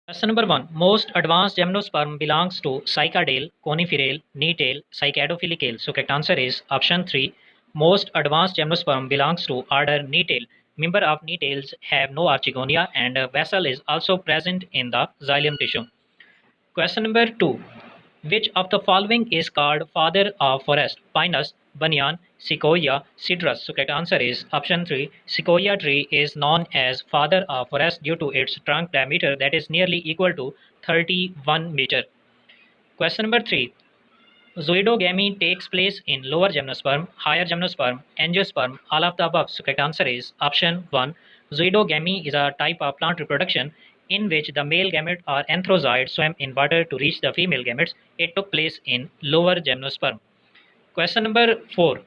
Question number 1. Most advanced gymnosperm belongs to Cycadale, Coniferale, Knetail, Cycadophylicale. So correct answer is option 3. Most advanced gymnosperm belongs to order Knetail. Member of Knetails have no archegonia and a vessel is also present in the xylem tissue. Question number 2. Which of the following is called father of forest? Pinus, banyan, sequoia, cedrus. So correct answer is option 3. Sequoia tree is known as father of forest due to its trunk diameter that is nearly equal to 31 meter. Question number 3. Zoidogamy takes place in lower gymnosperm, higher gymnosperm, angiosperm, all of the above. So correct answer is option 1. Zoidogamy is a type of plant reproduction in which the male gamete or anthrozoid swam in water to reach the female gametes. It took place in lower gymnosperm. Question number 4.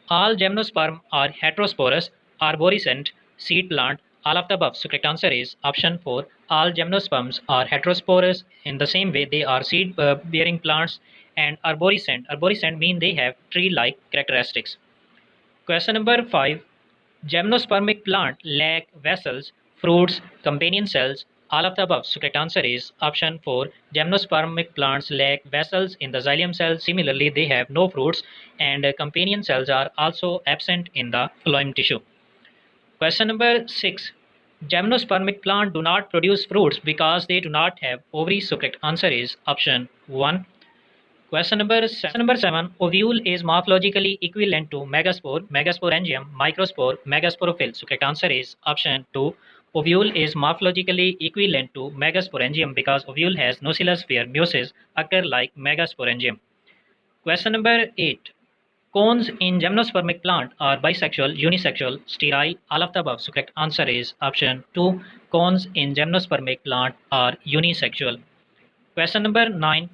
All gymnosperm are heterosporous, arborescent, seed plant, all of the above. So correct answer is option 4. All gymnosperms are heterosporous. In the same way, they are seed bearing plants and arborescent. Arborescent mean they have tree-like characteristics. Question number 5. Gymnospermic plant lack vessels, fruits, companion cells, all of the above. So correct answer is option 4. Gymnospermic plants lack vessels in the xylem cell. Similarly, they have no fruits and companion cells are also absent in the phloem tissue. Question number 6. Gymnospermic plant do not produce fruits because they do not have ovaries. So correct answer is option 1. Question number 7. Ovule is morphologically equivalent to megaspore, megasporangium, microspore, megasporophyll. So correct answer is option 2. Ovule is morphologically equivalent to megasporangium because ovule has nocilla sphere meiosis occur like megasporangium. Question number 8. Cones in gymnospermic plant are bisexual, unisexual, sterile, all of the above. So correct answer is option 2. Cones in gymnospermic plant are unisexual. Question number 9.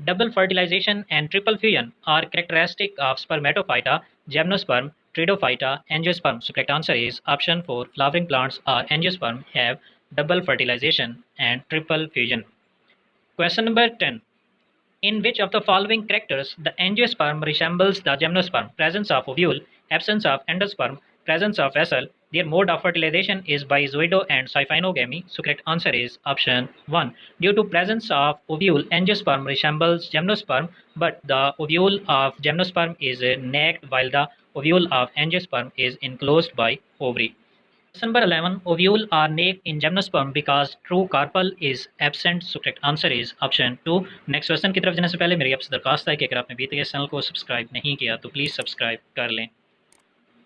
Double fertilization and triple fusion are characteristic of Spermatophyta, Gymnosperm, Pteridophyta, Angiosperm. So correct answer is option 4. Flowering plants or angiosperm have double fertilization and triple fusion. Question number 10. In which of the following characters the angiosperm resembles the gymnosperm? Presence of ovule, absence of endosperm, presence of vessel. Their mode of fertilization is by zoido and syphinogamy. So correct answer is option 1. Due to presence of ovule, angiosperm resembles gymnosperm, but the ovule of gymnosperm is naked while the ovule of angiosperm is enclosed by ovary. Question number 11. Ovule are naked in gymnosperm because true carpel is absent. So correct answer is option 2. Next question की तरफ जाने से पहले मेरी आपसे दरखास्त है कि अगर आपने अभी तक इस चैनल को सब्सक्राइब नहीं किया तो प्लीज़ सब्सक्राइब कर लें.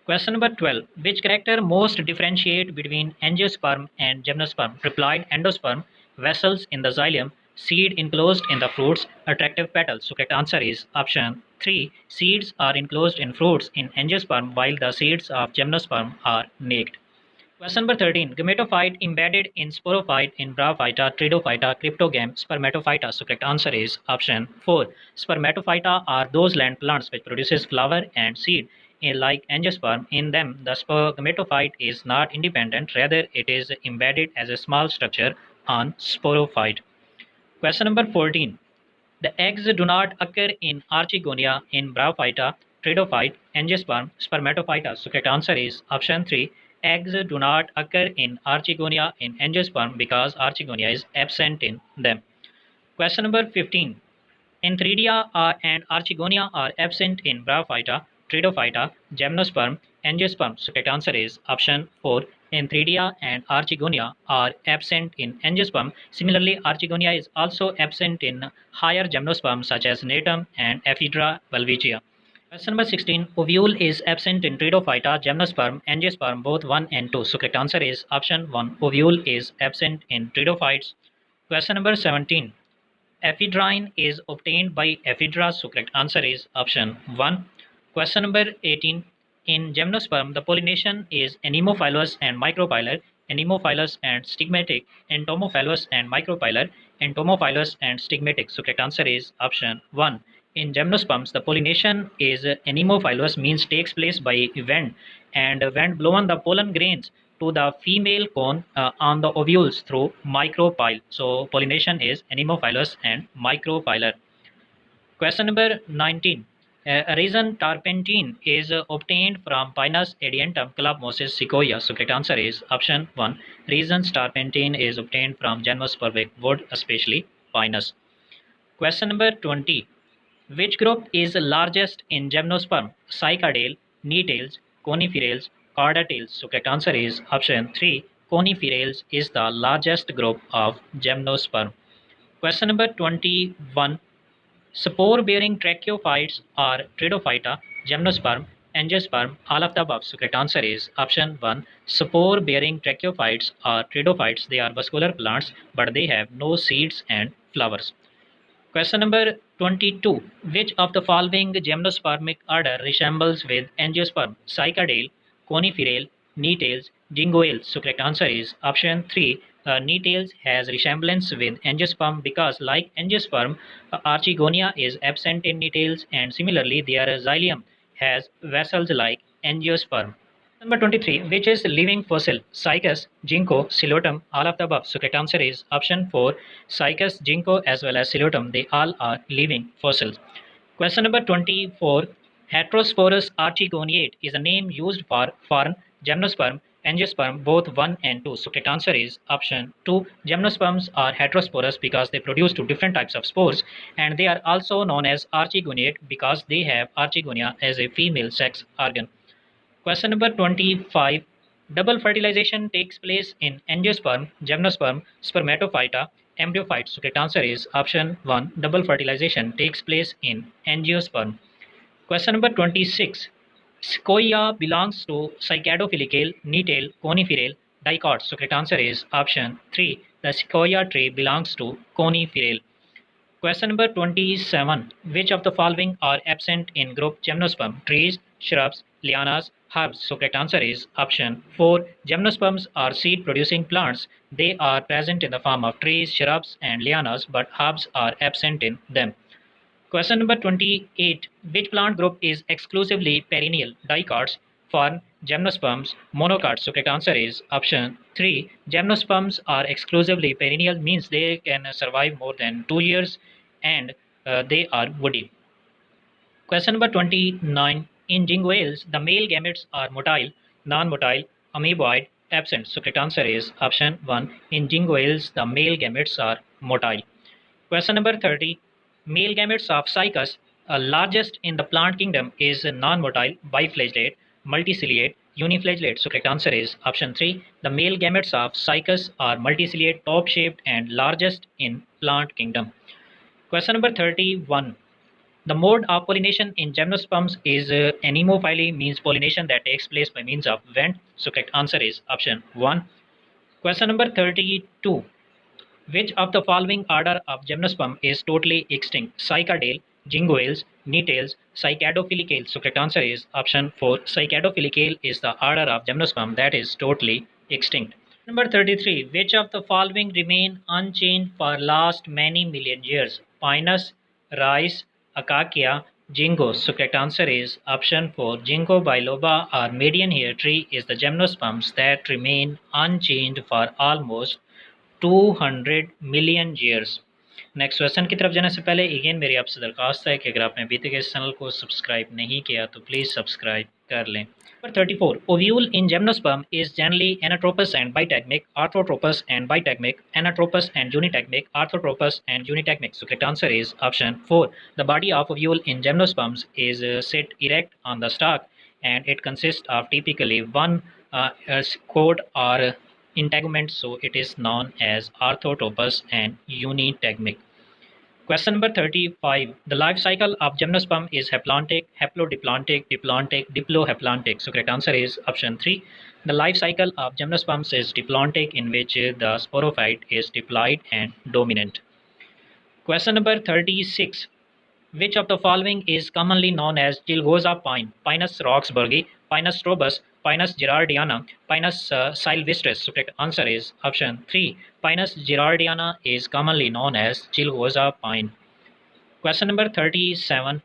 Question number 12. Which character most differentiate between angiosperm and gymnosperm? Replied endosperm, vessels in the xylem, seed enclosed in the fruits, attractive petals. So correct answer is option 3. Seeds are enclosed in fruits in angiosperm while the seeds of gymnosperm are naked. Question number 13. Gametophyte embedded in sporophyte in Bryophyta, Pteridophyta, Cryptogam, Spermatophyta. So correct answer is option 4. Spermatophyta are those land plants which produces flower and seed. Like angiosperm, in them the gametophyte is not independent, rather it is embedded as a small structure on sporophyte. Question number 14. The eggs do not occur in archegonia in Bryophyta, Pteridophyte, Angiosperm, Spermatophyta. So correct answer is option 3. Eggs do not occur in archegonia in Angiosperm because archegonia is absent in them. Question number 15. Antheridia and archegonia are absent in Bryophyta, Pteridophyta, Gymnosperm, Angiosperm. So correct answer is option 4. Antheridia and archegonia are absent in angiosperm. Similarly, archegonia is also absent in higher gymnosperms such as Natum and Ephedra valvigia. Question number 16. Ovule is absent in Pteridophyta, Gymnosperm, Angiosperm, both 1 and 2. So correct answer is option 1. Ovule is absent in Pteridophytes. Question number 17. Ephedrine is obtained by ephedra. So correct answer is option 1. Question number 18. In gymnosperm, the pollination is anemophilous and micropylar, anemophilous and stigmatic, entomophilous and micropylar, entomophilous and stigmatic. So correct answer is option 1. In gymnosperms, the pollination is anemophilous, means takes place by wind, and wind blown the pollen grains to the female cone on the ovules through micropyle. So pollination is anemophilous and micropylar. Question number 19. Resin turpentine is obtained from Pinus edientum Club Moses sequoia. So correct answer is option 1. Resin turpentine is obtained from gymnospermic wood, especially Pinus. Question number 20. Which group is largest in gymnosperm? Cycadale, Nettales, Coniferales, Cordatails. So correct answer is option 3. Coniferales is the largest group of gymnosperm. Question number 21. Spore-bearing tracheophytes are Pteridophyta, Gymnosperm, Angiosperm, all of the above. So correct answer is option 1. Spore-bearing tracheophytes are Pteridophytes. They are vascular plants, but they have no seeds and flowers. Question number 22. Which of the following gymnospermic order resembles with angiosperm? Cycadale, coniferale, nettales, jingoales. So correct answer is option 3. Nettales has resemblance with angiosperm because like angiosperm, archegonia is absent in nettales, and similarly their xylem has vessels like angiosperm. Number 23. Which is living fossil? Cycas, ginkgo, Silotum, all of the above. So correct answer is option 4. Cycas, ginkgo as well as Silotum, they all are living fossils. Question number 24. Heterosporous archegoniate is a name used for fern, gymnosperm, angiosperm, both 1 and 2. So correct answer is option 2. Gymnosperms are heterosporous because they produce two different types of spores, and they are also known as archegoniate because they have archegonia as a female sex organ. Question number 25. Double fertilization takes place in angiosperm, gymnosperm, spermatophyta, embryophyte. So correct answer is option 1. Double fertilization takes place in angiosperm. Question number 26. Sequoia belongs to Cycadophyllicale, Nettale, Coniferale, Dicot. So correct answer is option 3. The sequoia tree belongs to Coniferale. Question number 27. Which of the following are absent in group Gymnosperm? Trees, shrubs, lianas, herbs. So correct answer is option 4. Gymnosperms are seed producing plants. They are present in the form of trees, shrubs and lianas, but herbs are absent in them. Question number 28. Which plant group is exclusively perennial? Dicots, fern, gymnosperms, monocots. So correct answer is option 3. Gymnosperms are exclusively perennial, means they can survive more than 2 years, and they are woody. Question number 29. In jingoales, the male gametes are motile, non-motile, amoeboid, absent. So correct answer is option 1. In jingoales, the male gametes are motile. Question number 30. Male gametes of Cycas, largest in the plant kingdom, is non-motile, biflagellate, multiciliate, uniflagellate. So correct answer is option 3. The male gametes of Cycas are multiciliate, top-shaped and largest in plant kingdom. Question number 31. The mode of pollination in gymnosperms is anemophily, means pollination that takes place by means of vent. So correct answer is option 1. Question number 32. Which of the following order of gymnosperm is totally extinct? Cycadale, jingoales, nettales, cycadophyllicale. So correct answer is option 4. Cycadophyllicale is the order of gymnosperm that is totally extinct. Number 33. Which of the following remain unchanged for last many million years? Pinus, rice, acacia, jingo. So correct answer is option 4. Ginkgo biloba or median hair tree is the gymnosperms that remain unchanged for almost 200 million years. Next question की तरफ जाने से पहले again मेरी आपसे दरख्वास्त है कि अगर आपने अभी तक इस चैनल को सब्सक्राइब नहीं किया तो प्लीज़ सब्सक्राइब कर लें. Number 34. Ovule in gymnosperm is generally anatropous and bitegmic, orthotropous and bitegmic, anatropous and unitegmic, orthotropous and unitegmic. So correct answer is option 4. The body of ovule in gymnosperms is set erect on the stalk, and it consists of typically one coat or integument, so it is known as orthotropous and unitegmic. Question number 35. The life cycle of gymnosperm is haplontic, haplodiplotic, diplotic, diplohaplontic. So correct answer is option 3. The life cycle of gymnosperms is diplontic, in which the sporophyte is diploid and dominant. Question number 36. Which of the following is commonly known as Chilgoza pine? Pinus roxburghi, Pinus strobus, Pinus gerardiana, Pinus sylvestris. So correct answer is option 3. Pinus gerardiana is commonly known as Chilgoza pine. Question number 37.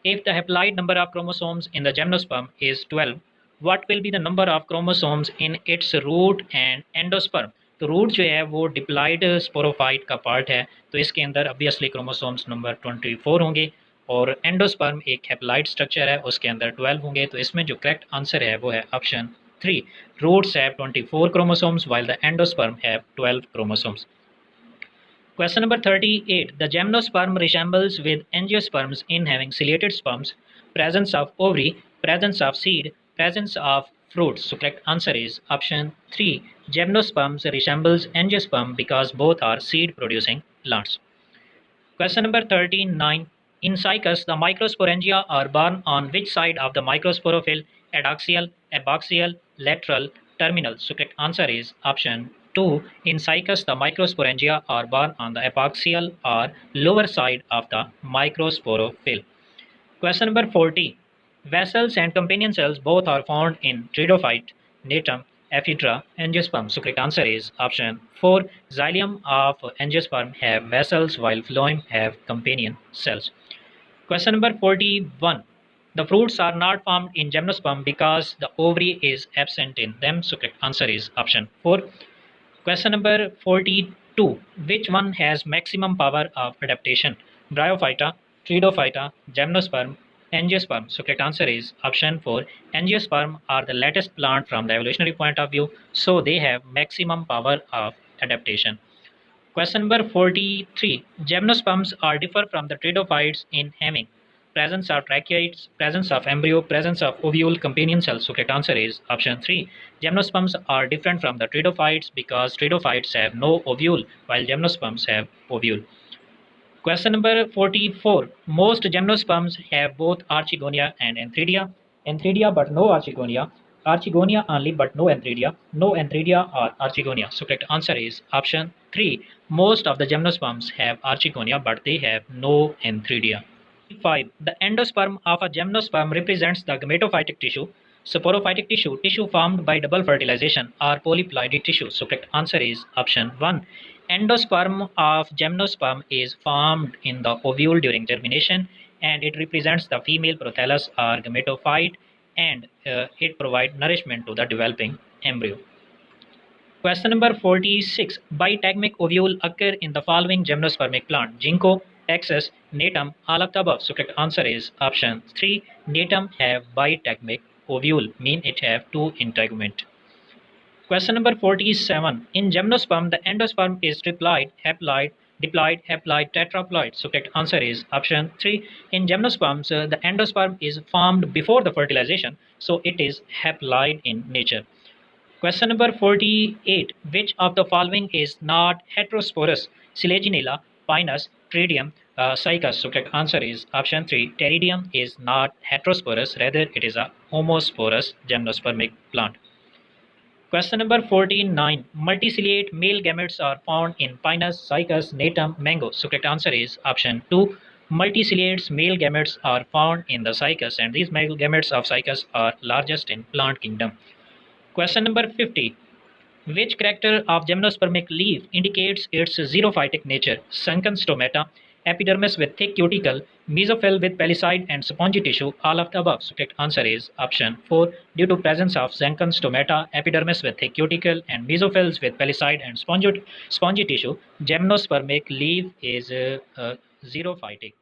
If the haploid number of chromosomes in the gymnosperm is 12, what will be the number of chromosomes in its root and endosperm? तो root जो है वो diploid sporophyte का part है, तो इसके अंदर obviously chromosomes number 24 होंगे, और एंडोस्पर्म एक हैप्लॉइड स्ट्रक्चर है, उसके अंदर 12 होंगे। तो इसमें जो करेक्ट आंसर है वो है option 3। Roots have 24 chromosomes while the endosperm have 12 chromosomes. Question number 38. The gymnosperm resembles with angiosperms in having ciliated sperms, presence of ovary, presence of seed, presence of fruits. So correct answer is option 3. Gymnosperms resembles angiosperm because both are seed producing plants. Question number 39. In cycas, the microsporangia are born on which side of the microsporophyll? Adaxial, abaxial, lateral, terminal. So correct answer is option 2. In cycas, the microsporangia are born on the abaxial or lower side of the microsporophyll. Question number 40. Vessels and companion cells both are found in Pteridophyte, Natum, Ephedra, Angiosperm. So correct answer is option 4. Xylem of Angiosperm have vessels while phloem have companion cells. Question number 41. The fruits are not formed in Gymnosperm because the ovary is absent in them. So correct answer is option 4. Question number 42. Which one has maximum power of adaptation? Bryophyta, Pteridophyta, Gymnosperm, Angiosperm. So correct answer is option 4. Angiosperm are the latest plant from the evolutionary point of view, so they have maximum power of adaptation. Question number 43. Gymnosperms are differ from the pteridophytes in having presence of tracheids, presence of embryo, presence of ovule companion cells. So correct answer is option 3. Gymnosperms are different from the pteridophytes because pteridophytes have no ovule while gymnosperms have ovule. Question number 44. Most gymnosperms have both archegonia and antheridia. Antheridia but no archegonia. Archegonia only but no antheridia. No antheridia or archegonia. So correct answer is option 3. Most of the gymnosperms have archegonia but they have no antheridia. 5. The endosperm of a gymnosperm represents the gametophytic tissue. Sporophytic tissue, tissue formed by double fertilization, or polyploidy tissue. So correct answer is option 1. Endosperm of gymnosperm is formed in the ovule during germination, and it represents the female prothallus or gametophyte, and it provides nourishment to the developing embryo. Question number 46. Bitagmic ovule occur in the following gymnospermic plant: ginkgo, taxus, natum, all of the above. So correct answer is option 3. Natum have bitagmic ovule, mean it have two integument. Question number 47. In gymnosperm, the endosperm is triploid, haploid, diploid, haploid, tetraploid. So correct answer is option 3. In gymnosperms, the endosperm is formed before the fertilization, so it is haploid in nature. Question number 48. Which of the following is not heterosporous? Selaginella, Pinus, Tritium, Cycas. So correct answer is option 3. Pteridium is not heterosporous, rather it is a homosporous gymnospermic plant. Question number 49. Multiciliate male gametes are found in Pinus, Cycas, Natum, Mango. So correct answer is option 2. Multiciliates male gametes are found in the Cycas, and these male gametes of Cycas are largest in plant kingdom. Question number 50. Which character of gymnospermic leaf indicates its xerophytic nature? Sunken stomata, epidermis with thick cuticle, mesophyll with palisade and spongy tissue, all of the above. So correct answer is option 4. Due to presence of sunken stomata, epidermis with thick cuticle, and mesophylls with palisade and spongy tissue, gymnospermic leaf is xerophytic.